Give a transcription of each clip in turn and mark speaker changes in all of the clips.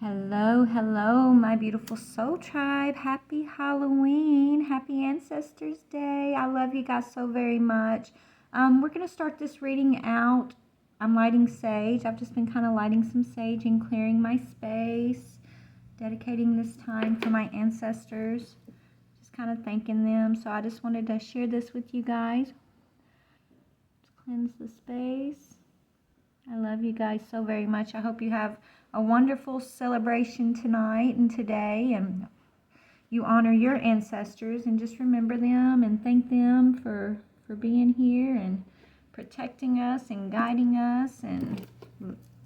Speaker 1: Hello, hello, my beautiful soul tribe. Happy Halloween. Happy Ancestors Day. I love you guys so very much. We're going to start this reading out. I'm lighting sage. I've just been kind of lighting some sage and clearing my space, dedicating this time for my ancestors, just kind of thanking them. So I just wanted to share this with you guys. Just cleanse the space. I love you guys so very much. I hope you have a wonderful celebration tonight and today, and you honor your ancestors and just remember them and thank them for being here and protecting us and guiding us and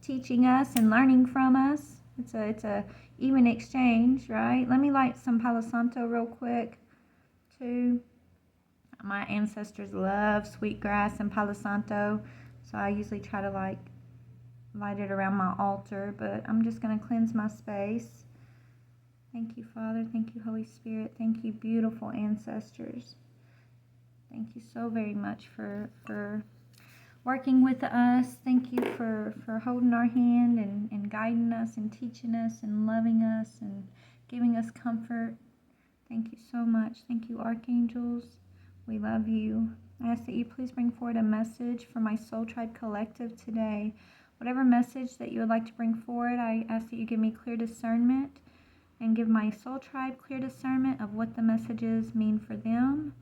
Speaker 1: teaching us and learning from us. It's a even exchange, right? Let me light some Palo Santo real quick too. My ancestors love sweetgrass and Palo Santo, so I usually try to light it around my altar, but I'm just going to cleanse my space. Thank you, Father. Thank you, Holy Spirit. Thank you, beautiful ancestors. Thank you so very much for working with us. Thank you for holding our hand and guiding us and teaching us and loving us and giving us comfort. Thank you so much. Thank you, archangels. We love you. I ask that you please bring forward a message for my Soul Tribe Collective today. Whatever message that you would like to bring forward, I ask that you give me clear discernment and give my soul tribe clear discernment of what the messages mean for them,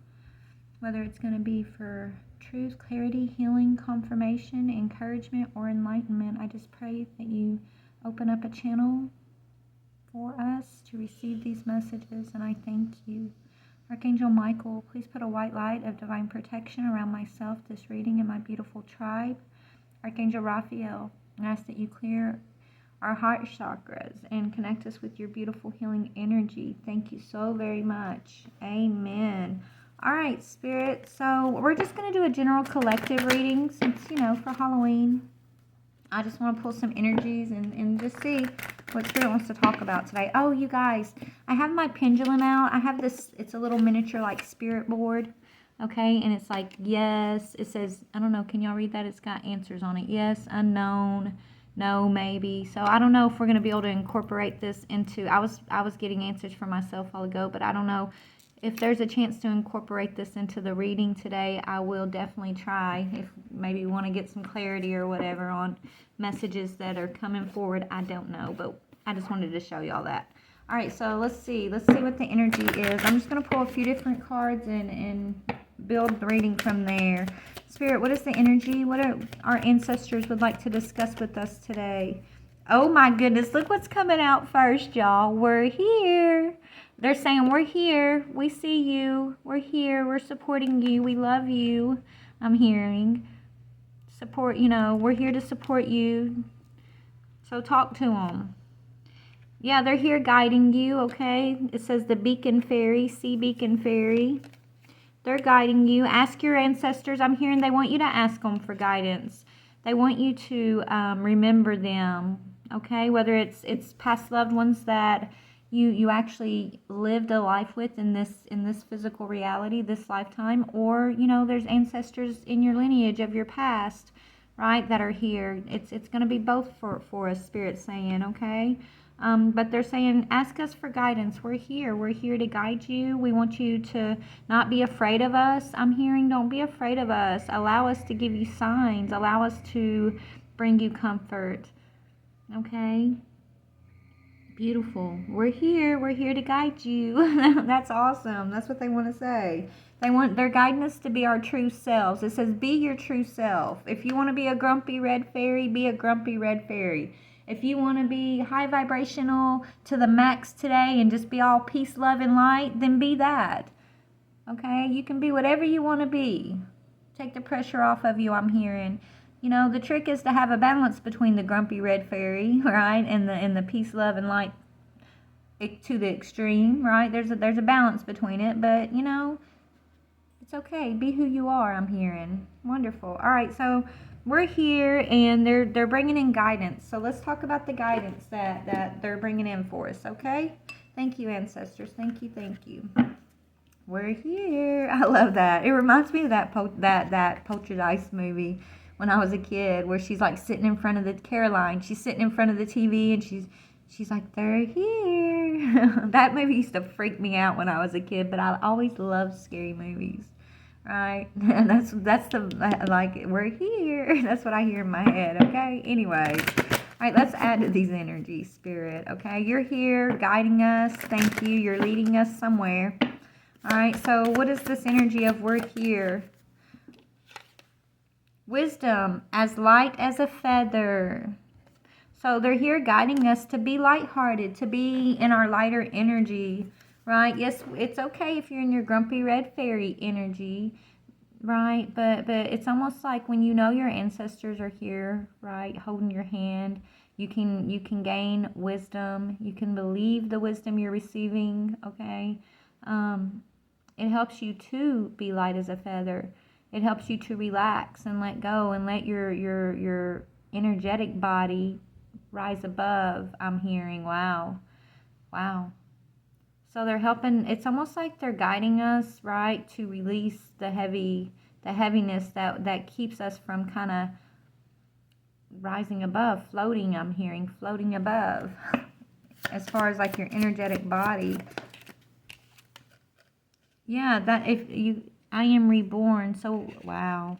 Speaker 1: whether it's going to be for truth, clarity, healing, confirmation, encouragement, or enlightenment. I just pray that you open up a channel for us to receive these messages, and I thank you. Archangel Michael, please put a white light of divine protection around myself, this reading, and my beautiful tribe. Archangel Raphael, I ask that you clear our heart chakras and connect us with your beautiful healing energy. Thank you so very much. Amen. All right, Spirit. So we're just going to do a general collective reading since, for Halloween. I just want to pull some energies and just see what Spirit wants to talk about today. Oh, you guys, I have my pendulum out. I have this, it's a little miniature like spirit board. Okay, and it's like, yes, it says, I don't know, can y'all read that? It's got answers on it. Yes, unknown, no, maybe. So I don't know if we're going to be able to incorporate this into, I was getting answers for myself a while ago, but I don't know if there's a chance to incorporate this into the reading today. I will definitely try, if maybe you want to get some clarity or whatever on messages that are coming forward. I don't know, but I just wanted to show y'all that. All right, so let's see what the energy is. I'm just going to pull a few different cards and build the reading from there. Spirit, what is the energy? What are our ancestors would like to discuss with us today? Oh my goodness, look what's coming out first, y'all. We're here. They're saying we're here. We see you. We're here. We're supporting you. We love you. I'm hearing. Support, we're here to support you. So talk to them. Yeah, they're here guiding you, okay? It says the Beacon Fairy, Sea Beacon Fairy. They're guiding you. Ask your ancestors. I'm hearing they want you to ask them for guidance. They want you to remember them, okay? Whether it's past loved ones that you actually lived a life with in this physical reality, this lifetime, or there's ancestors in your lineage of your past, right, that are here. It's going to be both for us, Spirit saying, okay? But they're saying, ask us for guidance. We're here. We're here to guide you. We want you to not be afraid of us. I'm hearing, don't be afraid of us. Allow us to give you signs. Allow us to bring you comfort. Okay? Beautiful. We're here. We're here to guide you. That's awesome. That's what they want to say. They're guiding us to be our true selves. It says, be your true self. If you want to be a grumpy red fairy, be a grumpy red fairy. If you want to be high vibrational to the max today and just be all peace, love, and light, then be that. Okay? You can be whatever you want to be. Take the pressure off of you, I'm hearing. The trick is to have a balance between the grumpy red fairy, right, and the peace, love, and light to the extreme, right? There's a balance between it, but, it's okay. Be who you are, I'm hearing. Wonderful. All right, so we're here, and they're bringing in guidance. So let's talk about the guidance that they're bringing in for us, okay? Thank you, ancestors. Thank you. We're here. I love that. It reminds me of that Poltergeist movie when I was a kid, where she's like sitting in front of the Caroline. She's sitting in front of the TV, and she's She's like, they're here. That movie used to freak me out when I was a kid, but I always loved scary movies. Right? And that's the, like, we're here. That's what I hear in my head, okay? Anyways. All right, let's add to these energies, Spirit, okay? You're here guiding us. Thank you. You're leading us somewhere. All right, so what is this energy of we're here? Wisdom, as light as a feather. So they're here guiding us to be lighthearted, to be in our lighter energy, right? Yes, it's okay if you're in your grumpy red fairy energy, right? But it's almost like when you know your ancestors are here, right, holding your hand, you can gain wisdom. You can believe the wisdom you're receiving, okay? It helps you to be light as a feather. It helps you to relax and let go and let your energetic body rise above. I'm hearing, wow. So they're helping, it's almost like they're guiding us, right, to release the heaviness that keeps us from kind of rising above, floating. I'm hearing floating above as far as like your energetic body. Yeah, that if you, I am reborn. So wow.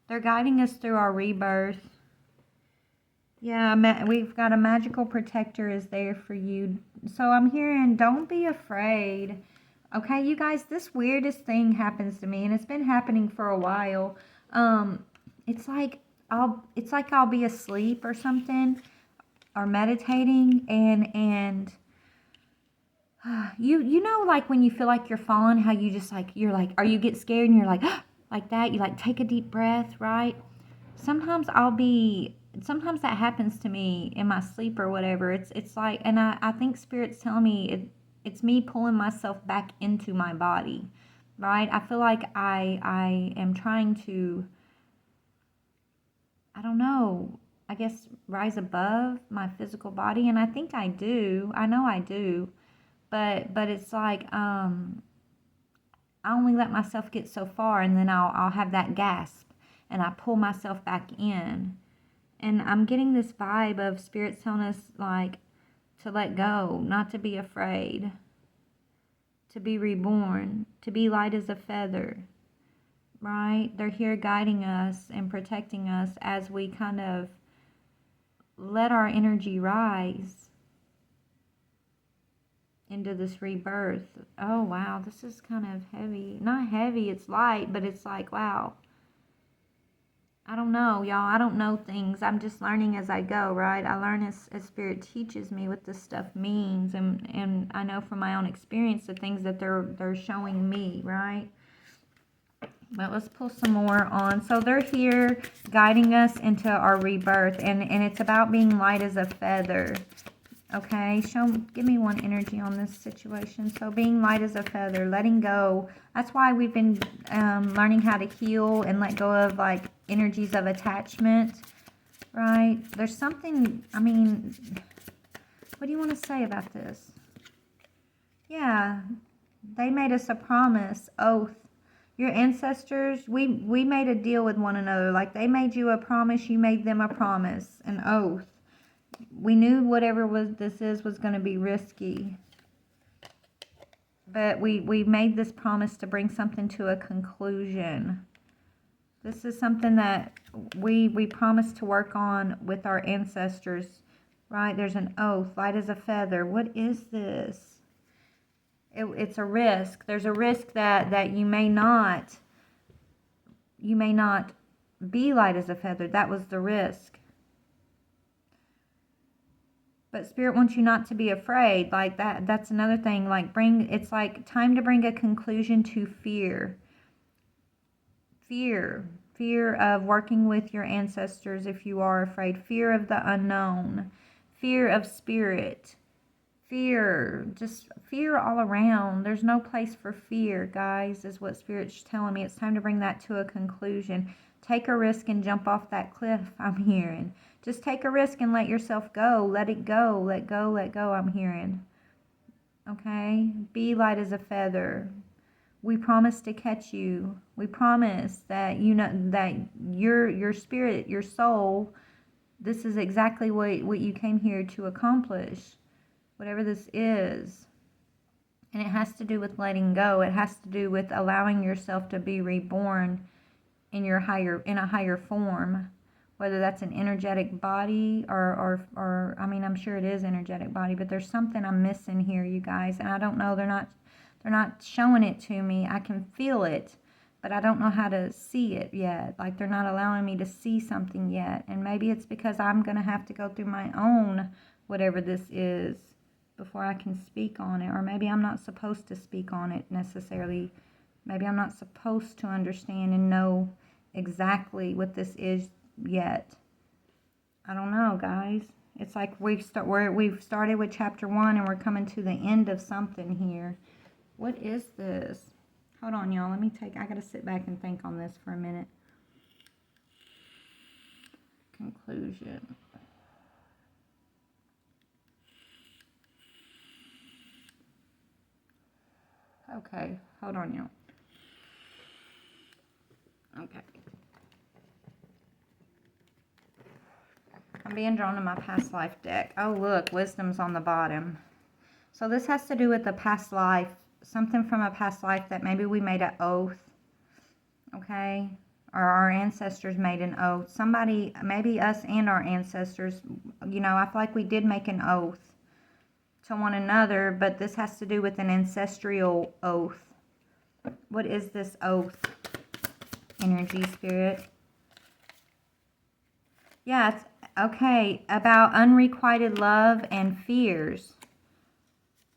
Speaker 1: They're guiding us through our rebirth. Yeah, we've got a magical protector is there for you. So I'm hearing, don't be afraid. Okay, you guys, this weirdest thing happens to me, and it's been happening for a while. It's like I'll be asleep or something, or meditating, and you know, like when you feel like you're falling, how you just like, you're like, or you get scared and you're like like that, you like take a deep breath, right? Sometimes that happens to me in my sleep or whatever. It's like, and I think Spirit's telling me it's me pulling myself back into my body, right? I feel like I am trying to, I don't know, I guess rise above my physical body, and I think I do. I know I do. But it's like I only let myself get so far, and then I'll have that gasp and I pull myself back in. And I'm getting this vibe of Spirit's telling us, like, to let go, not to be afraid, to be reborn, to be light as a feather, right? They're here guiding us and protecting us as we kind of let our energy rise into this rebirth. Oh, wow, this is kind of heavy. Not heavy, it's light, but it's like, wow. I don't know, y'all. I don't know things. I'm just learning as I go, right? I learn as Spirit teaches me what this stuff means, and I know from my own experience the things that they're showing me, right? But let's pull some more on. So they're here guiding us into our rebirth, and it's about being light as a feather. Okay, give me one energy on this situation. So being light as a feather, letting go. That's why we've been learning how to heal and let go of like energies of attachment, right? There's something, I mean, what do you want to say about this? Yeah, they made us a promise, oath. Your ancestors, we made a deal with one another. Like they made you a promise, you made them a promise, an oath. We knew whatever this was going to be risky. But we made this promise to bring something to a conclusion. This is something that we promised to work on with our ancestors, right? There's an oath, light as a feather. What is this? It's a risk. There's a risk that you may not be light as a feather. That was the risk. But Spirit wants you not to be afraid. Like that's another thing. Like it's like time to bring a conclusion to fear. Fear of working with your ancestors if you are afraid. Fear of the unknown. Fear of spirit. Just fear all around. There's no place for fear, guys, is what Spirit's telling me. It's time to bring that to a conclusion. Take a risk and jump off that cliff, I'm hearing. Just take a risk and let yourself go. Let it go. Let go, I'm hearing. Okay? Be light as a feather. We promise to catch you. We promise that you know that your spirit, your soul, this is exactly what you came here to accomplish, whatever this is. And it has to do with letting go. It has to do with allowing yourself to be reborn in a higher form, whether that's an energetic body or I mean, I'm sure it is energetic body, but there's something I'm missing here, you guys, and I don't know. They're not showing it to me. I can feel it, but I don't know how to see it yet. Like, they're not allowing me to see something yet. And maybe it's because I'm going to have to go through my own whatever this is before I can speak on it. Or maybe I'm not supposed to speak on it necessarily. Maybe I'm not supposed to understand and know exactly what this is yet. I don't know, guys. It's like we've started with chapter 1 and we're coming to the end of something here. What is this? Hold on, y'all. I gotta sit back and think on this for a minute. Conclusion. Okay, hold on, y'all. Okay. I'm being drawn to my past life deck. Oh, look, wisdom's on the bottom. So this has to do with the past life, something from a past life that maybe we made an oath, okay? Or our ancestors made an oath. Somebody, maybe us and our ancestors, you know, I feel like we did make an oath to one another, but this has to do with an ancestral oath. What is this oath? Energy, spirit. Yeah, it's okay, about unrequited love and fears.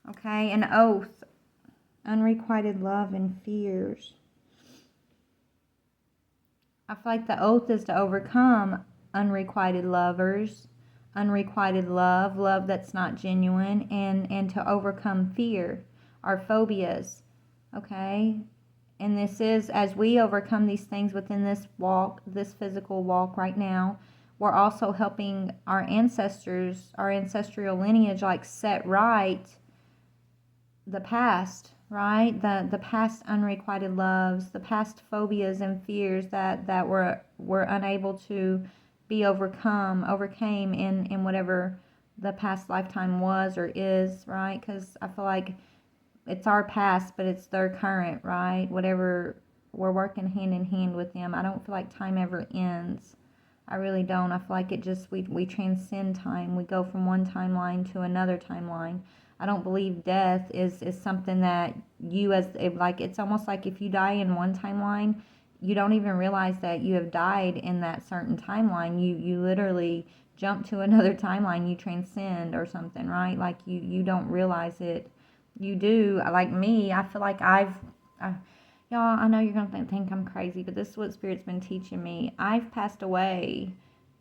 Speaker 1: Okay, an oath. Unrequited love and fears. I feel like the oath is to overcome unrequited lovers, unrequited love, love that's not genuine, and to overcome fear, our phobias. Okay? And this is, as we overcome these things within this walk, this physical walk right now, we're also helping our ancestors, our ancestral lineage, like set right the past, right? The past unrequited loves, the past phobias and fears that were unable to be overcame in whatever the past lifetime was or is, right? Because I feel like it's our past, but it's their current, right? Whatever, we're working hand in hand with them. I don't feel like time ever ends. I really don't. I feel like it just, we transcend time. We go from one timeline to another timeline. I don't believe death is something that you, as like, it's almost like if you die in one timeline, you don't even realize that you have died in that certain timeline. You literally jump to another timeline. You transcend or something, right? Like you don't realize it. You do. Like me, I feel like y'all, I know you're going to think I'm crazy, but this is what Spirit's been teaching me. I've passed away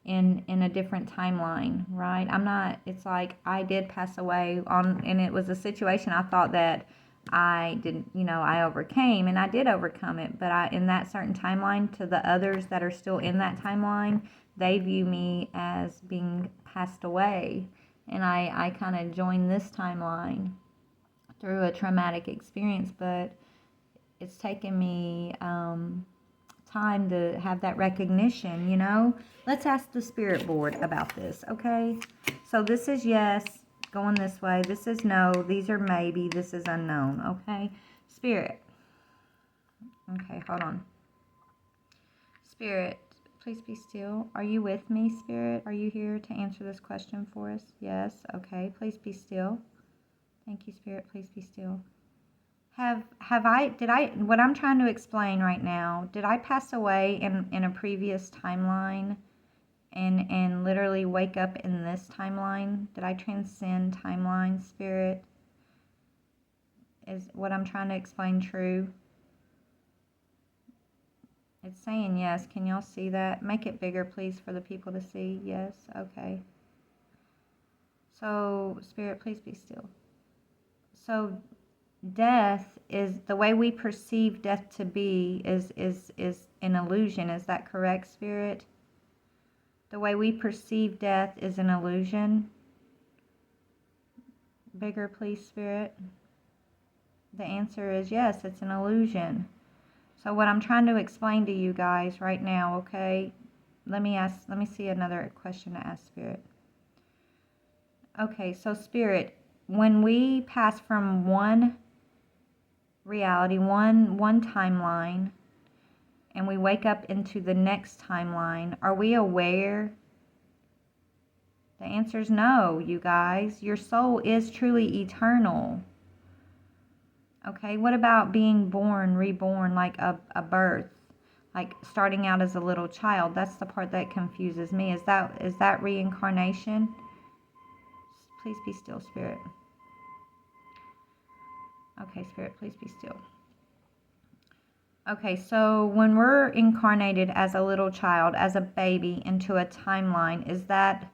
Speaker 1: in a different timeline, right? It's like I did pass away and it was a situation I thought that I didn't, I overcame, and I did overcome it, but in that certain timeline, to the others that are still in that timeline, they view me as being passed away, and I kind of joined this timeline through a traumatic experience, but it's taken me time to have that recognition, Let's ask the spirit board about this, okay? So this is yes, going this way. This is no. These are maybe. This is unknown, okay? Spirit. Okay, hold on. Spirit, please be still. Are you with me, Spirit? Are you here to answer this question for us? Yes, okay. Please be still. Thank you, Spirit. Please be still. What I'm trying to explain right now, did I pass away in a previous timeline and literally wake up in this timeline? Did I transcend timeline, Spirit? Is what I'm trying to explain true? It's saying yes. Can y'all see that? Make it bigger, please, for the people to see. Yes, okay. So, Spirit, please be still. So, death is the way we perceive death to be is an illusion. Is that correct, Spirit? The way we perceive death is an illusion. Bigger, please, Spirit. The answer is yes, it's an illusion. So what I'm trying to explain to you guys right now, okay? let me see another question to ask Spirit. Okay, so Spirit, when we pass from one reality, one timeline, and we wake up into the next timeline, are we aware? The answer is no, you guys. Your soul is truly eternal. Okay, what about being born, reborn, like a birth? Like starting out as a little child? That's the part that confuses me. Is that reincarnation? Please be still, Spirit. Okay, Spirit, please be still. Okay, so when we're incarnated as a little child, as a baby, into a timeline, is that...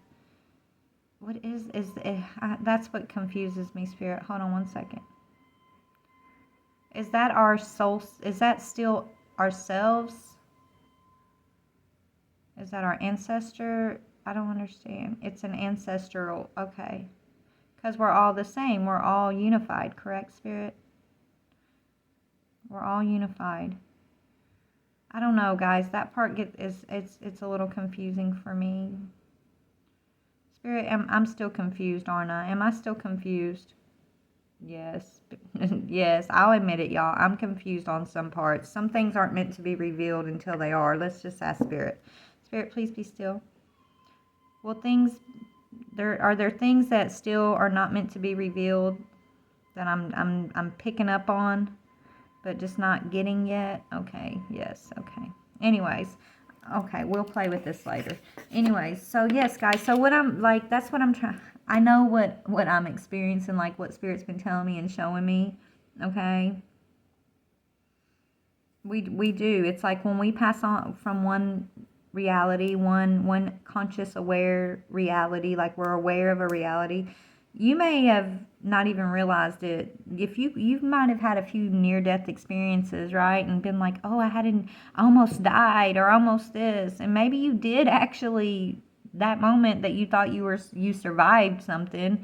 Speaker 1: What is it? That's what confuses me, Spirit. Hold on one second. Is that our soul? Is that still ourselves? Is that our ancestor? I don't understand. It's an ancestral. Okay. Because we're all the same. We're all unified, correct, Spirit? We're all unified. I don't know, guys. That part it's a little confusing for me. Spirit, I'm still confused, aren't I? Am I still confused? Yes. Yes, I'll admit it, y'all. I'm confused on some parts. Some things aren't meant to be revealed until they are. Let's just ask Spirit. Spirit, please be still. Well, are there things that still are not meant to be revealed that I'm picking up on, but just not getting yet? Okay, yes, okay. Anyways, okay, we'll play with this later. Anyways, so yes, guys, so what I'm like, that's what I'm trying... I know what I'm experiencing, like what Spirit's been telling me and showing me, okay? We do. It's like when we pass on from one reality, one conscious aware reality, like we're aware of a reality. You may have not even realized it. If you might have had a few near-death experiences, right? And been like, oh, I almost died, or almost this. And maybe you did actually... that moment that you thought you survived something,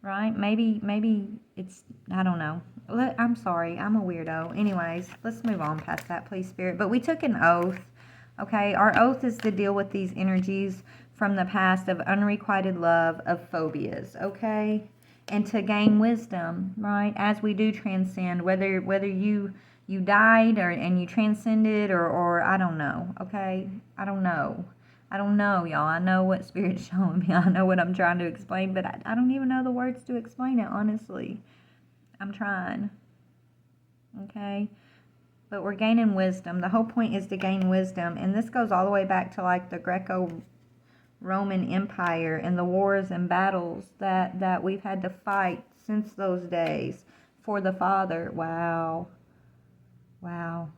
Speaker 1: right? Maybe it's, I don't know. I'm sorry, I'm a weirdo. Anyways, let's move on past that, please, Spirit. But we took an oath, okay? Our oath is to deal with these energies from the past of unrequited love, of phobias, okay? And to gain wisdom, right? As we do transcend, whether you died and you transcended, or I don't know, okay? I don't know, y'all. I know what Spirit's showing me. I know what I'm trying to explain, but I don't even know the words to explain it, honestly. I'm trying. Okay? But we're gaining wisdom. The whole point is to gain wisdom. And this goes all the way back to like the Greco-Roman Empire and the wars and battles that we've had to fight since those days for the Father. Wow. Wow.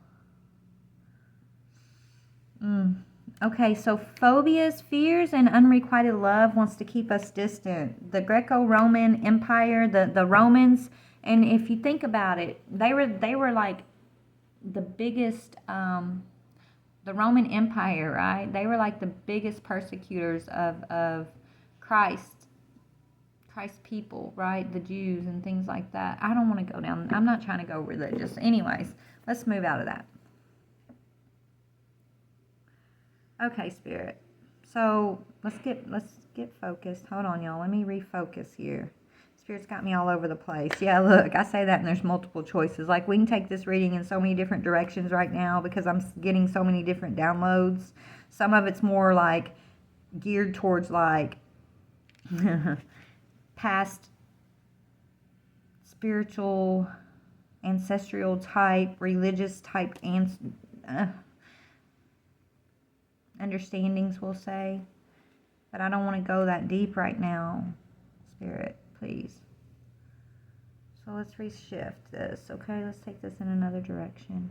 Speaker 1: Okay, so phobias, fears, and unrequited love wants to keep us distant. The Greco-Roman Empire, the Romans, and if you think about it, they were like the biggest, the Roman Empire, right? They were like the biggest persecutors of Christ's people, right? The Jews and things like that. I don't want to go down. I'm not trying to go religious. Anyways, let's move out of that. Okay, Spirit. So let's get focused. Hold on, y'all. Let me refocus here. Spirit's got me all over the place. Yeah, look, I say that and there's multiple choices. Like, we can take this reading in so many different directions right now because I'm getting so many different downloads. Some of it's more like geared towards like past spiritual, ancestral type, religious type understandings, we'll say. But I don't want to go that deep right now, Spirit, please. So let's reshift this, okay? Let's take this in another direction.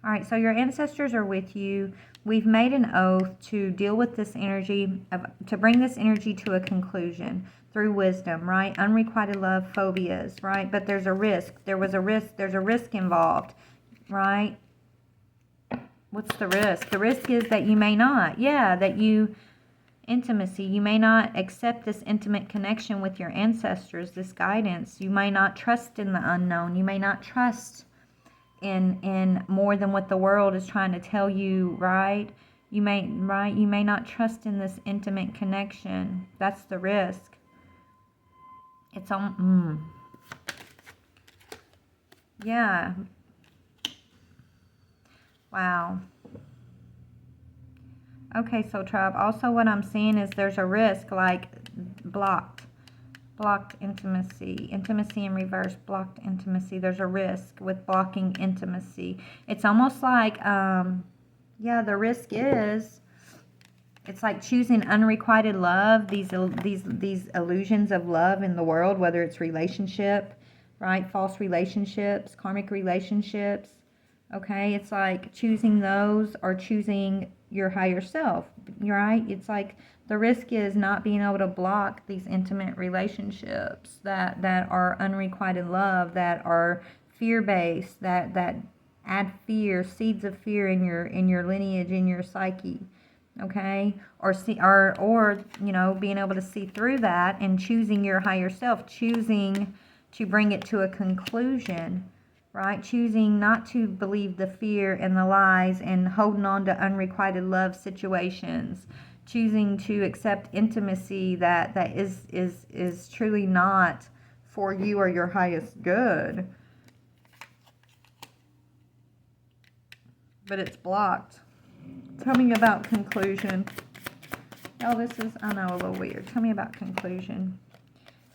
Speaker 1: All right, so your ancestors are with you. We've made an oath to deal with this energy, to bring this energy to a conclusion through wisdom, right? Unrequited love, phobias, right? But there's a risk. There's a risk involved, right? What's the risk? The risk is that you may not, intimacy. You may not accept this intimate connection with your ancestors, this guidance. You may not trust in the unknown. You may not trust in more than what the world is trying to tell you, right? You may, right? You may not trust in this intimate connection. That's the risk. It's on. Yeah. Wow. Okay, Soul Tribe. Also, what I'm seeing is there's a risk, like blocked intimacy. Intimacy in reverse, blocked intimacy. There's a risk with blocking intimacy. It's almost like, yeah, the risk is, it's like choosing unrequited love, these illusions of love in the world, whether it's relationship, right? False relationships, karmic relationships. Okay, it's like choosing those or choosing your higher self, right? It's like the risk is not being able to block these intimate relationships that are unrequited love, that are fear-based, that add fear, seeds of fear in your lineage, in your psyche. Okay, or you know, being able to see through that and choosing your higher self, choosing to bring it to a conclusion, right? Choosing not to believe the fear and the lies and holding on to unrequited love situations, choosing to accept intimacy that is truly not for you or your highest good, but it's blocked. Tell me about conclusion. Oh, this is, I know, a little weird. Tell me about conclusion.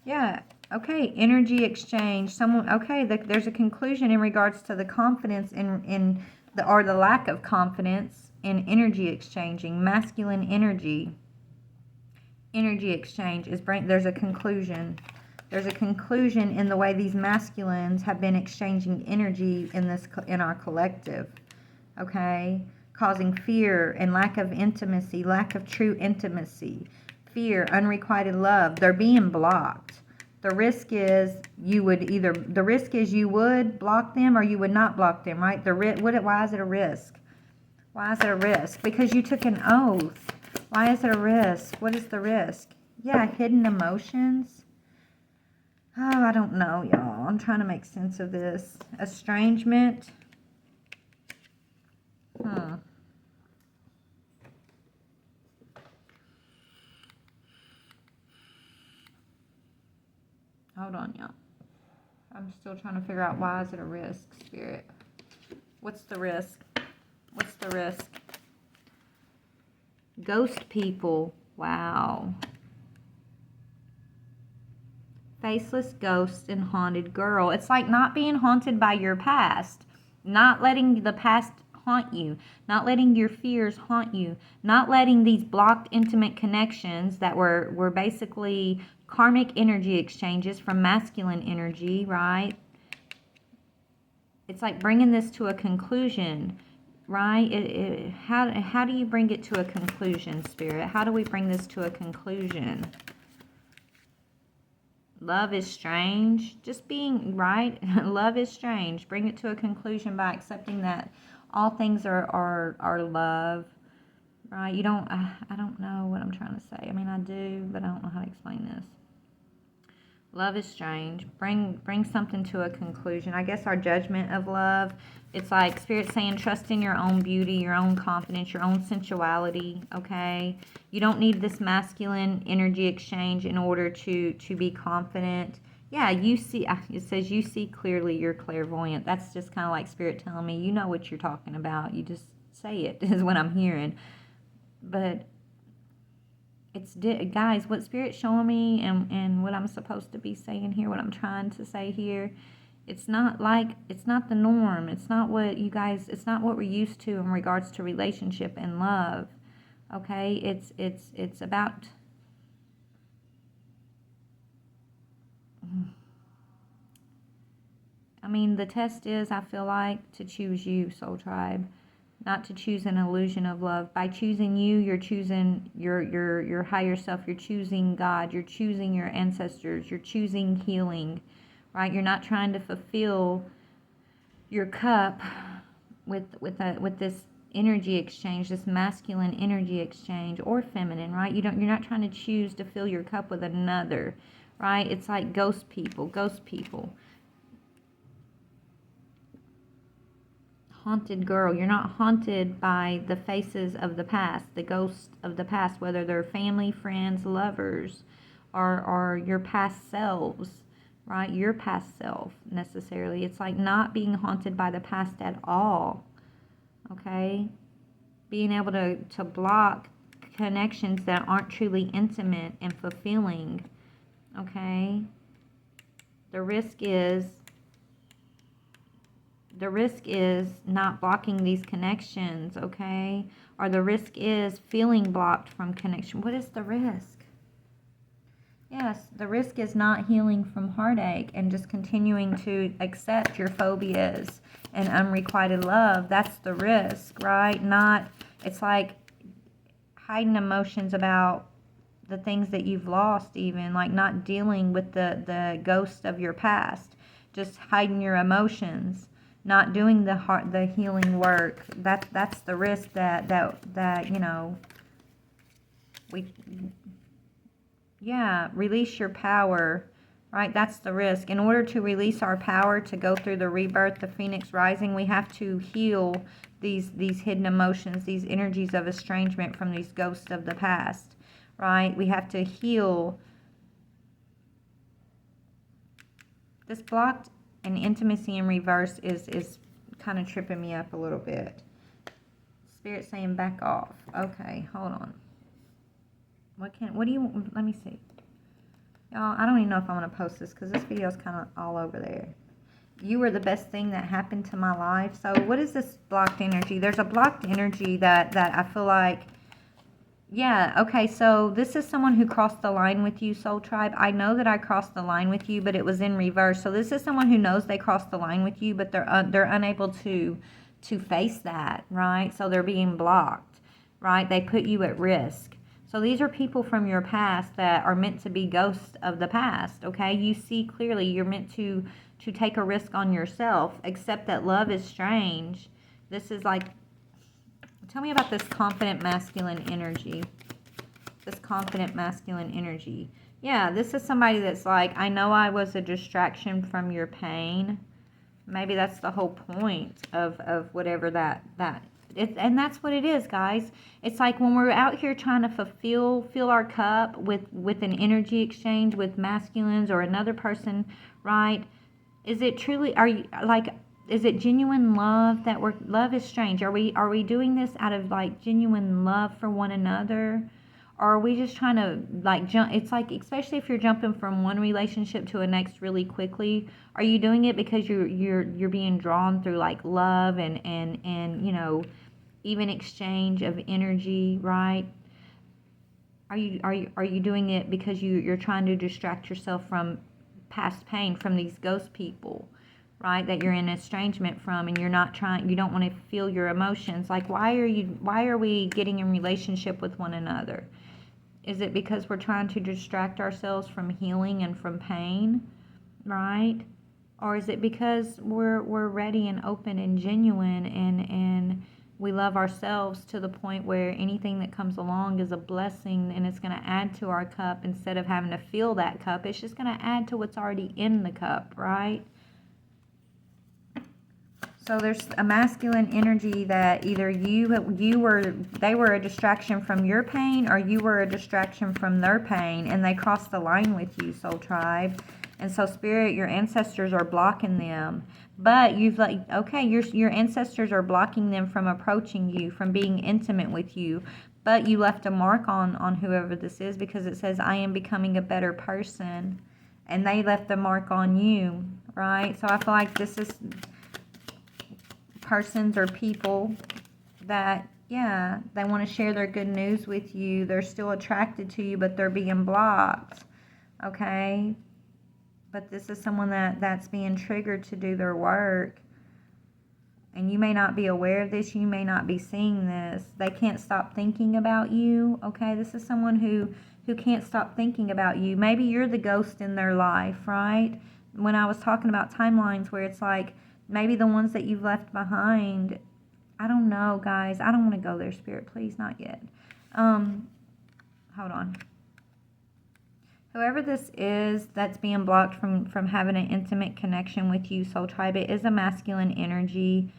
Speaker 1: Yeah. Okay. Energy exchange. Someone. Okay. There's a conclusion in regards to the confidence in the, or the lack of confidence in energy exchanging. Masculine energy. Energy exchange is there's a conclusion. There's a conclusion in the way these masculines have been exchanging energy in our collective. Okay. Causing fear and lack of intimacy, lack of true intimacy, fear, unrequited love. They're being blocked. The risk is you would block them or you would not block them, right? Why is it a risk? Why is it a risk? Because you took an oath. Why is it a risk? What is the risk? Yeah, hidden emotions. Oh, I don't know, y'all. I'm trying to make sense of this. Estrangement. Hold on, y'all. I'm still trying to figure out why is it a risk, Spirit. What's the risk? What's the risk? Ghost people. Wow. Faceless ghosts and haunted girl. It's like not being haunted by your past. Not letting the past haunt you. Not letting your fears haunt you. Not letting these blocked intimate connections that were basically karmic energy exchanges from masculine energy, right? It's like bringing this to a conclusion, right? How do you bring it to a conclusion, Spirit? How do we bring this to a conclusion? Love is strange. Just being, right? Love is strange. Bring it to a conclusion by accepting that all things are love, right? You don't, I don't know what I'm trying to say. I mean, I do, but I don't know how to explain this. Love is strange. Bring something to a conclusion. I guess our judgment of love, it's like Spirit saying trust in your own beauty, your own confidence, your own sensuality, okay? You don't need this masculine energy exchange in order to be confident. Yeah, you see, it says you see clearly, you're clairvoyant. That's just kind of like Spirit telling me, you know what you're talking about. You just say it, is what I'm hearing. But it's guys, what Spirit's showing me and what I'm supposed to be saying here, what I'm trying to say here, it's not the norm. It's not what you guys, it's not what we're used to in regards to relationship and love. Okay? It's about I mean, the test is, I feel like, to choose you, Soul Tribe. Not to choose an illusion of love. By choosing you, you're choosing your higher self. You're choosing God. You're choosing your ancestors. You're choosing healing, right? You're not trying to fulfill your cup with this energy exchange, this masculine energy exchange, or feminine, right? You're not trying to choose to fill your cup with another, right? It's like ghost people. haunted girl. You're not haunted by the faces of the past, the ghosts of the past, whether they're family, friends, lovers, or your past selves, right? Your past self, necessarily. It's like not being haunted by the past at all, okay? Being able to block connections that aren't truly intimate and fulfilling, okay? The risk is not blocking these connections, okay? Or the risk is feeling blocked from connection. What is the risk? Yes, the risk is not healing from heartache and just continuing to accept your phobias and unrequited love. That's the risk, right? Not, it's like hiding emotions about the things that you've lost, even like not dealing with the ghost of your past, just hiding your emotions, not doing the healing work. That's the risk that you know, release your power, right? That's the risk. In order to release our power to go through the rebirth, the phoenix rising, we have to heal these hidden emotions, these energies of estrangement from these ghosts of the past, right? We have to heal this blocked, and intimacy in reverse is kind of tripping me up a little bit. Spirit saying back off. Okay, hold on. What do you, let me see. Y'all, I don't even know if I want to post this because this video is kind of all over there. You were the best thing that happened to my life. So what is this blocked energy? There's a blocked energy that I feel like, yeah, okay, so this is someone who crossed the line with you, Soul Tribe. I know that I crossed the line with you, but it was in reverse. So this is someone who knows they crossed the line with you, but they're unable to face that, right? So they're being blocked, right? They put you at risk. So these are people from your past that are meant to be ghosts of the past, okay? You see clearly you're meant to take a risk on yourself, accept that love is strange. This is like, tell me about this confident masculine energy. This confident masculine energy. Yeah, this is somebody that's like, I know I was a distraction from your pain. Maybe that's the whole point of whatever that and that's what it is, guys. It's like when we're out here trying to fill our cup with an energy exchange with masculines or another person, right? Is it truly, are you like, is it genuine love that love is strange? Are we doing this out of like genuine love for one another? Or are we just trying to like jump? It's like, especially if you're jumping from one relationship to a next really quickly, are you doing it because you're being drawn through like love and you know, even exchange of energy, right? Are you doing it because you're trying to distract yourself from past pain from these ghost people, right? That you're in estrangement from, and you don't want to feel your emotions. Like, why are we getting in relationship with one another? Is it because we're trying to distract ourselves from healing and from pain, right? Or is it because we're ready and open and genuine and we love ourselves to the point where anything that comes along is a blessing and it's going to add to our cup instead of having to fill that cup? It's just going to add to what's already in the cup, right? So there's a masculine energy that either they were a distraction from your pain, or you were a distraction from their pain, and they crossed the line with you, Soul Tribe. And so Spirit, your ancestors are blocking them. But you've like, okay, your ancestors are blocking them from approaching you, from being intimate with you. But you left a mark on whoever this is, because it says, I am becoming a better person. And they left a mark on you, right? So I feel like this is persons or people that, yeah, they want to share their good news with you. They're still attracted to you, but they're being blocked, okay? But this is someone that's being triggered to do their work. And you may not be aware of this. You may not be seeing this. They can't stop thinking about you, okay? This is someone who can't stop thinking about you. Maybe you're the ghost in their life, right? When I was talking about timelines where it's like, maybe the ones that you've left behind, I don't know, guys. I don't want to go there, Spirit. Please, not yet. Hold on. Whoever this is that's being blocked from having an intimate connection with you, Soul Tribe, it is a masculine energy.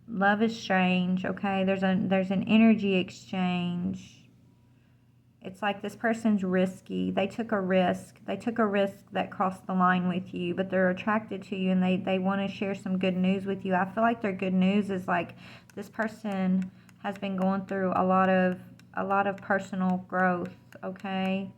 Speaker 1: Love is strange, okay? There's an energy exchange. It's like this person's risky. They took a risk. They took a risk that crossed the line with you, but they're attracted to you, and they want to share some good news with you. I feel like their good news is like this person has been going through a lot of personal growth, okay?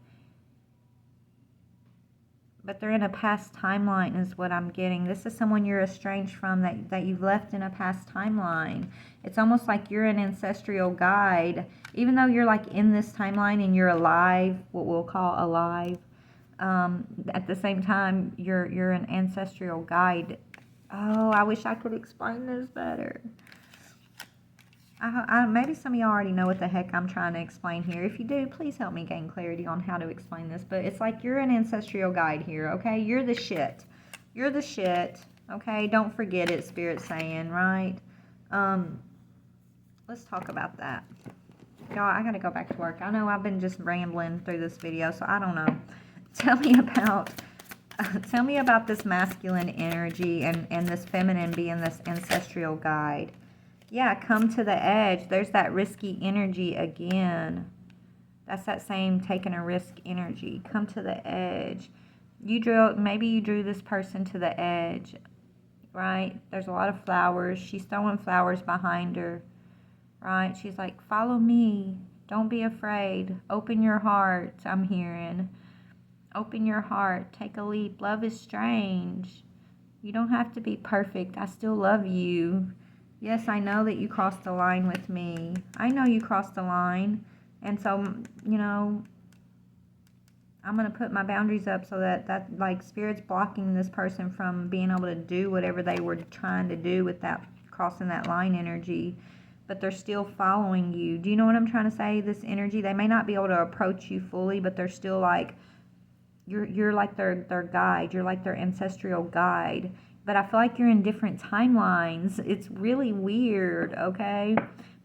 Speaker 1: But they're in a past timeline is what I'm getting. This is someone you're estranged from that you've left in a past timeline. It's almost like you're an ancestral guide. Even though you're like in this timeline and you're alive, what we'll call alive, at the same time, you're an ancestral guide. Oh, I wish I could explain this better. Maybe some of y'all already know what the heck I'm trying to explain here. If you do, please help me gain clarity on how to explain this. But it's like you're an ancestral guide here, okay? You're the shit. You're the shit, okay? Don't forget it, Spirit's saying, right? Let's talk about that. Y'all, I gotta go back to work. I know I've been just rambling through this video, so I don't know. Tell me about this masculine energy and this feminine being this ancestral guide. Yeah, come to the edge. There's that risky energy again. That's that same taking a risk energy. Come to the edge. Maybe you drew this person to the edge, right? There's a lot of flowers. She's throwing flowers behind her, right? She's like, follow me. Don't be afraid. Open your heart, I'm hearing. Open your heart. Take a leap. Love is strange. You don't have to be perfect. I still love you. Yes, I know that you crossed the line with me. I know you crossed the line. And so, you know, I'm going to put my boundaries up so that like Spirit's blocking this person from being able to do whatever they were trying to do with that crossing that line energy. But they're still following you. Do you know what I'm trying to say? This energy, they may not be able to approach you fully, but they're still like, you're like their guide. You're like their ancestral guide. But I feel like you're in different timelines. It's really weird, okay?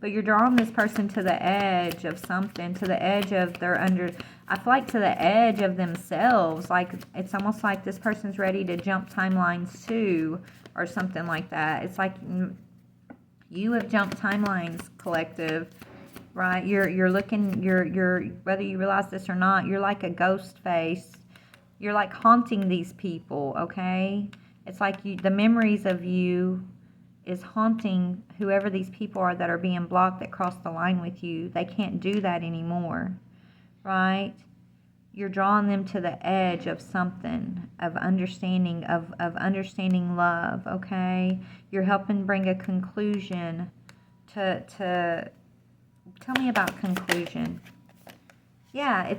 Speaker 1: But you're drawing this person to the edge of something, to the edge of I feel like to the edge of themselves. Like, it's almost like this person's ready to jump timelines too, or something like that. It's like you have jumped timelines, collective, right? You're looking, whether you realize this or not, you're like a ghost face. You're like haunting these people, okay? It's like the memories of you is haunting whoever these people are that are being blocked that crossed the line with you. They can't do that anymore, right? You're drawing them to the edge of something, of understanding, of understanding love, okay? You're helping bring a conclusion to tell me about conclusion. Yeah,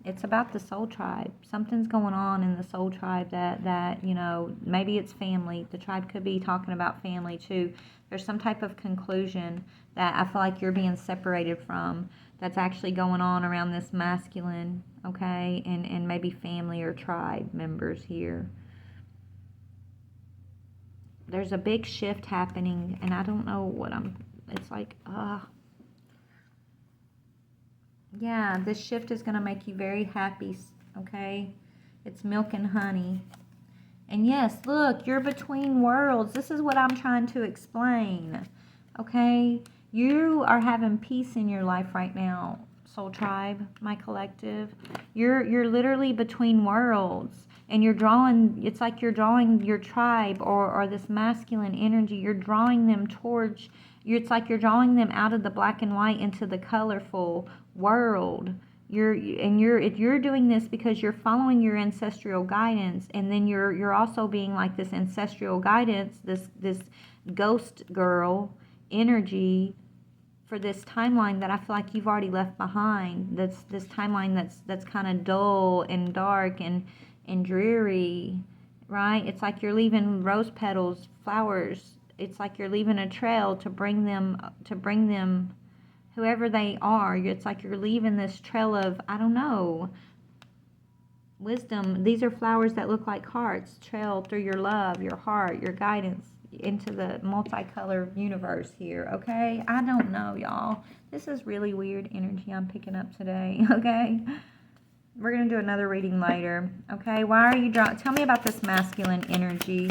Speaker 1: it's about the soul tribe. Something's going on in the soul tribe that you know, maybe it's family. The tribe could be talking about family too. There's some type of conclusion that I feel like you're being separated from that's actually going on around this masculine, okay, and maybe family or tribe members here. There's a big shift happening, and I don't know what it's like, yeah, this shift is going to make you very happy, okay? It's milk and honey. And yes, look, you're between worlds. This is what I'm trying to explain, okay? You are having peace in your life right now, Soul Tribe, my collective. You're literally between worlds. And you're drawing, it's like you're drawing your tribe or this masculine energy. You're drawing them towards, it's like you're drawing them out of the black and white into the colorful world. You're doing this because you're following your ancestral guidance, and then you're also being like this ancestral guidance, this ghost girl energy for this timeline that I feel like you've already left behind. That's this timeline that's kind of dull and dark and dreary, right? It's like you're leaving rose petals, flowers. It's like you're leaving a trail to bring them whoever they are. It's like you're leaving this trail of, I don't know, wisdom. These are flowers that look like hearts, trail through your love, your heart, your guidance into the multicolored universe here, okay? I don't know, y'all. This is really weird energy I'm picking up today, okay? We're going to do another reading later, okay? Why are you drawing? Tell me about this masculine energy.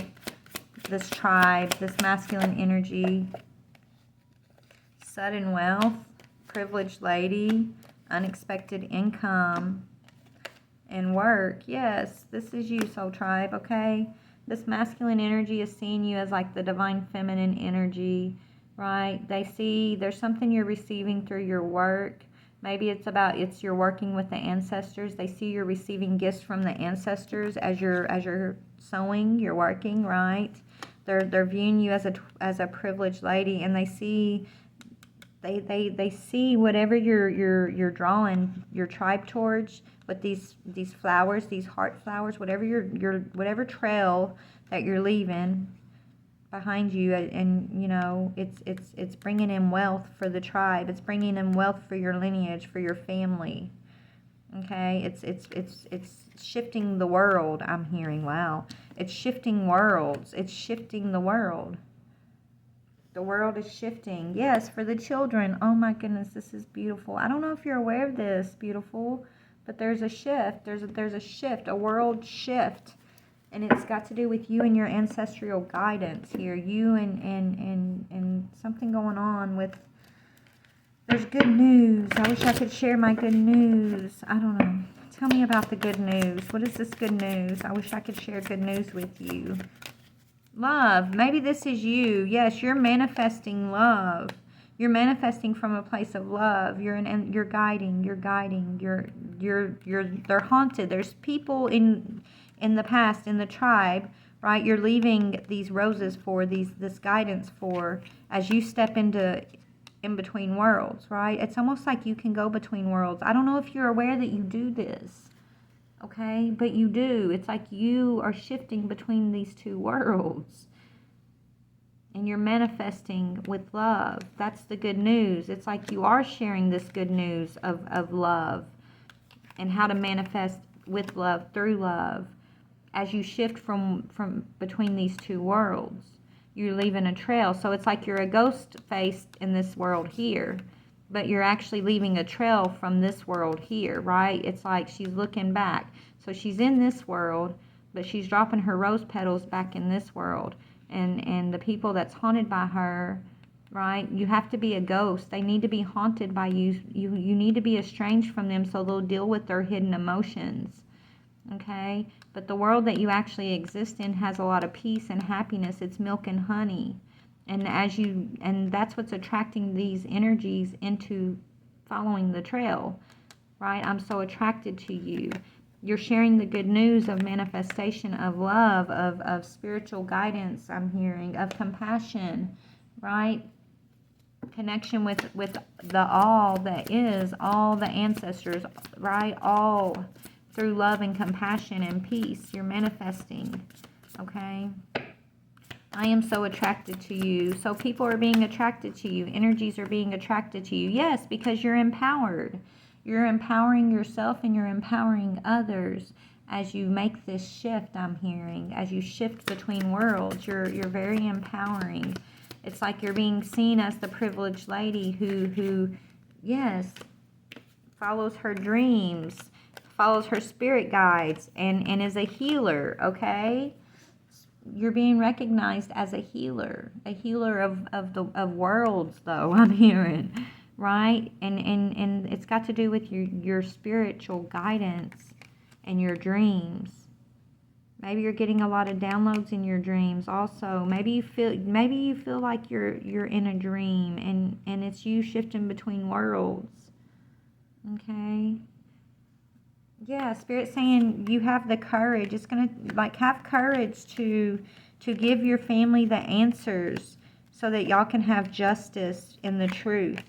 Speaker 1: this tribe, this masculine energy. Sudden wealth, privileged lady, unexpected income, and work. Yes, this is you, soul tribe, okay? This masculine energy is seeing you as like the divine feminine energy, right? They see there's something you're receiving through your work. Maybe it's you're working with the ancestors. They see you're receiving gifts from the ancestors as you're sewing, you're working, right? They're viewing you as a privileged lady, and they see see whatever you're drawing your tribe towards with these flowers, these heart flowers, whatever whatever trail that you're leaving behind you, and you know it's bringing in wealth for the tribe. It's bringing in wealth for your lineage, for your family. Okay, it's shifting the world. I'm hearing. Wow, it's shifting worlds. It's shifting the world. The world is shifting. Yes, for the children. Oh my goodness, this is beautiful. I don't know if you're aware of this, beautiful, but there's a shift. There's a shift, a world shift. And it's got to do with you and your ancestral guidance here. You and something going on with... There's good news. I wish I could share my good news. I don't know. Tell me about the good news. What is this good news? I wish I could share good news with you. Love. Maybe this is you. Yes, you're manifesting love. You're manifesting from a place of love. You're guiding. They're haunted. There's people in the past, in the tribe, right? You're leaving these roses for, this guidance for, as you step into in between worlds, right? It's almost like you can go between worlds. I don't know if you're aware that you do this, okay? But you do. It's like you are shifting between these two worlds. And you're manifesting with love. That's the good news. It's like you are sharing this good news of love and how to manifest with love, through love. As you shift from between these two worlds, you're leaving a trail. So it's like you're a ghost face in this world here, but you're actually leaving a trail from this world here, right? It's like she's looking back. So she's in this world, but she's dropping her rose petals back in this world. And the people that's haunted by her, right? You have to be a ghost. They need to be haunted by you. You need to be estranged from them so they'll deal with their hidden emotions. Okay? But the world that you actually exist in has a lot of peace and happiness. It's milk and honey. And that's what's attracting these energies into following the trail, right? I'm so attracted to you. You're sharing the good news of manifestation, of love, of spiritual guidance, I'm hearing, of compassion, right? Connection with the all that is, all the ancestors, right? All through love and compassion and peace. You're manifesting, okay? I am so attracted to you. So people are being attracted to you. Energies are being attracted to you. Yes, because you're empowered. You're empowering yourself and you're empowering others as you make this shift, I'm hearing. As you shift between worlds, you're very empowering. It's like you're being seen as the privileged lady who yes, follows her dreams, follows her spirit guides, and is a healer, okay? You're being recognized as a healer of worlds, though, I'm hearing. Right? And it's got to do with your spiritual guidance and your dreams. Maybe you're getting a lot of downloads in your dreams also. Maybe you feel like you're in a dream and it's you shifting between worlds. Okay? Yeah, Spirit's saying you have the courage. It's going to, like, have courage to give your family the answers so that y'all can have justice and the truth.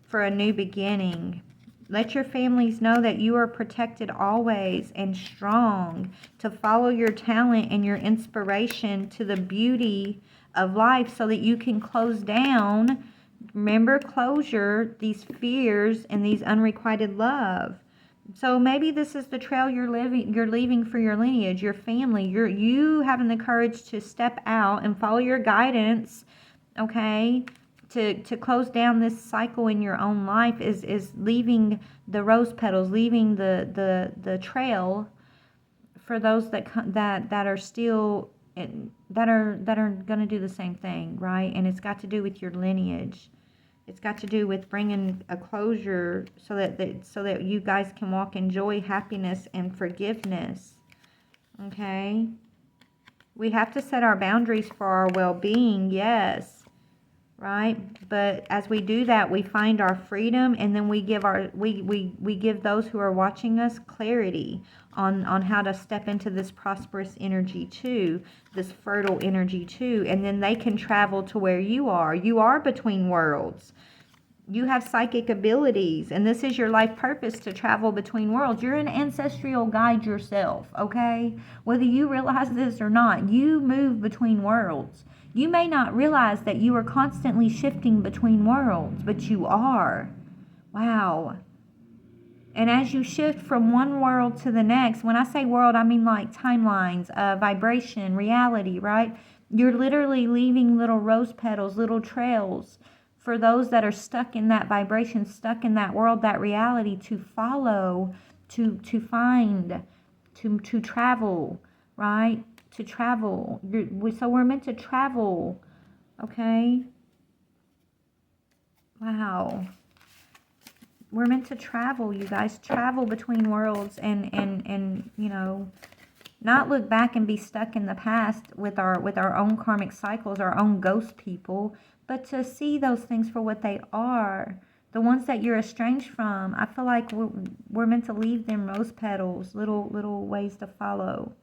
Speaker 1: For a new beginning. Let your families know that you are protected always and strong to follow your talent and your inspiration to the beauty of life so that you can close down, remember, closure, these fears and these unrequited love. So maybe this is the trail you're leaving for your lineage, your family. You having the courage to step out and follow your guidance, okay? To close down this cycle in your own life is leaving the rose petals, leaving the trail for those that are still that are going to do the same thing, right? And it's got to do with your lineage. It's got to do with bringing a closure so that you guys can walk in joy, happiness, and forgiveness. Okay? We have to set our boundaries for our well-being, yes, right? But as we do that, we find our freedom, and then we give we give those who are watching us clarity on how to step into this prosperous energy too, this fertile energy too, and then they can travel to where you are. You are between worlds. You have psychic abilities, and this is your life purpose, to travel between worlds. You're an ancestral guide yourself, okay? Whether you realize this or not, you move between worlds. You may not realize that you are constantly shifting between worlds, but you are. Wow. And as you shift from one world to the next, when I say world, I mean like timelines, vibration, reality, right? You're literally leaving little rose petals, little trails for those that are stuck in that vibration, stuck in that world, that reality, to follow, to find, to travel, right? To travel. So we're meant to travel, okay? Wow. We're meant to travel, you guys. Travel between worlds, and you know, not look back and be stuck in the past with our own karmic cycles, our own ghost people, but to see those things for what they are. The ones that you're estranged from, I feel like we're meant to leave them rose petals, little ways to follow.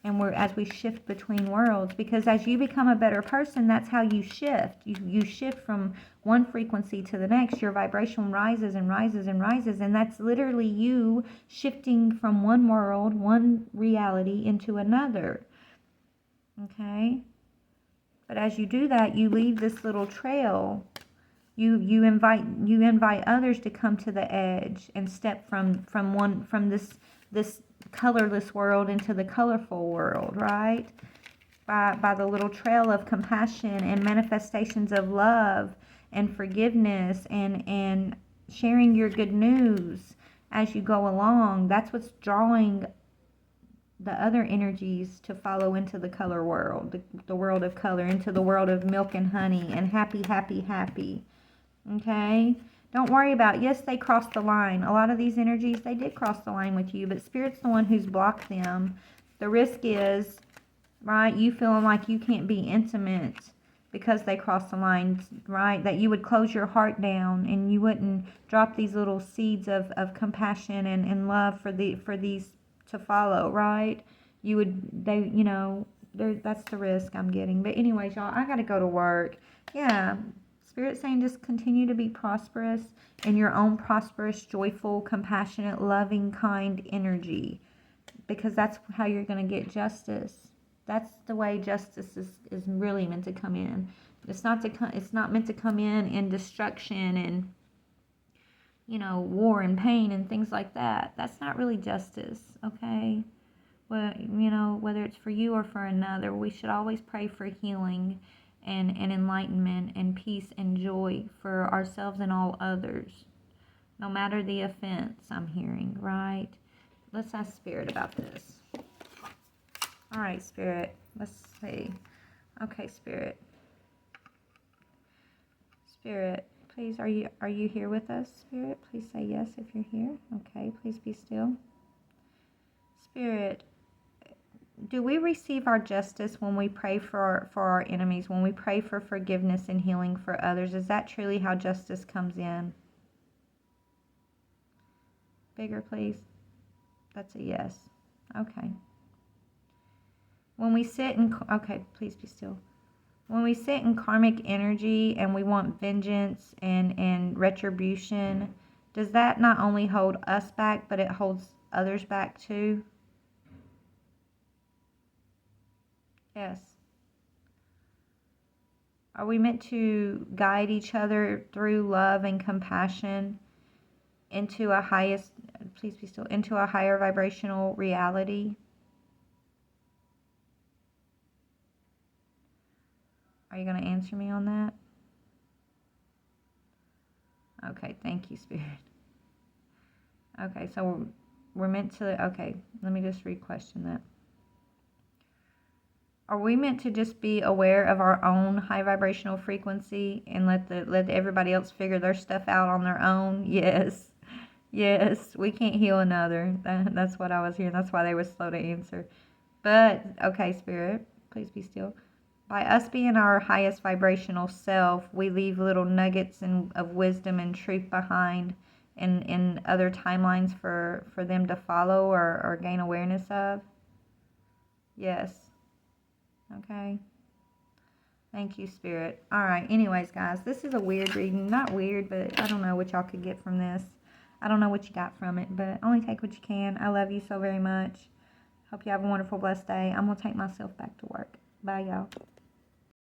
Speaker 1: And as we shift between worlds, because as you become a better person, that's how you shift. You shift from one frequency to the next. Your vibration rises and rises and rises, and that's literally you shifting from one world, one reality, into another. Okay? But as you do that, you leave this little trail. You invite others to come to the edge and step from this colorless world into the colorful world, right? By the little trail of compassion and manifestations of love and forgiveness and sharing your good news as you go along. That's what's drawing the other energies to follow into the color world, the world of color, into the world of milk and honey and happy, happy, happy. Okay? Don't worry about, yes, they crossed the line. A lot of these energies, they did cross the line with you, but Spirit's the one who's blocked them. The risk is, right, you feeling like you can't be intimate because they crossed the line, right? That you would close your heart down and you wouldn't drop these little seeds of compassion and love for these to follow, right? You would, that's the risk I'm getting. But anyways, y'all, I got to go to work. Yeah. Spirit saying just continue to be prosperous in your own prosperous, joyful, compassionate, loving, kind energy, because that's how you're going to get justice. That's the way justice is really meant to come in. It's not meant to come in destruction and, you know, war and pain and things like that. That's not really justice, okay? Well, you know, whether it's for you or for another, we should always pray for healing and enlightenment and peace and joy for ourselves and all others, no matter the offense I'm hearing, right? Let's ask Spirit about this. All right, Spirit, let's see. Okay, Spirit. Spirit, please, are you here with us, Spirit? Please say yes if you're here. Okay, please be still. Spirit, do we receive our justice when we pray for our enemies, when we pray for forgiveness and healing for others? Is that truly how justice comes in? Bigger, please. That's a yes. Okay. When we sit in, okay, please be still. When we sit in karmic energy and we want vengeance and retribution, does that not only hold us back, but it holds others back too? Yes. Are we meant to guide each other through love and compassion into a highest, please be still, into a higher vibrational reality? Are you going to answer me on that? Okay, thank you, Spirit. Okay, so we're meant to, okay, let me just re-question that. Are we meant to just be aware of our own high vibrational frequency and let everybody else figure their stuff out on their own? Yes. Yes, we can't heal another. That's what I was hearing. That's why they were slow to answer. But, okay, Spirit, please be still. By us being our highest vibrational self, we leave little nuggets of wisdom and truth behind in other timelines for them to follow or gain awareness of. Yes. Okay. Thank you, Spirit. All right. Anyways, guys, this is a weird reading. Not weird, but I don't know what y'all could get from this. I don't know what you got from it, but only take what you can. I love you so very much. Hope you have a wonderful, blessed day. I'm going to take myself back to work. Bye, y'all.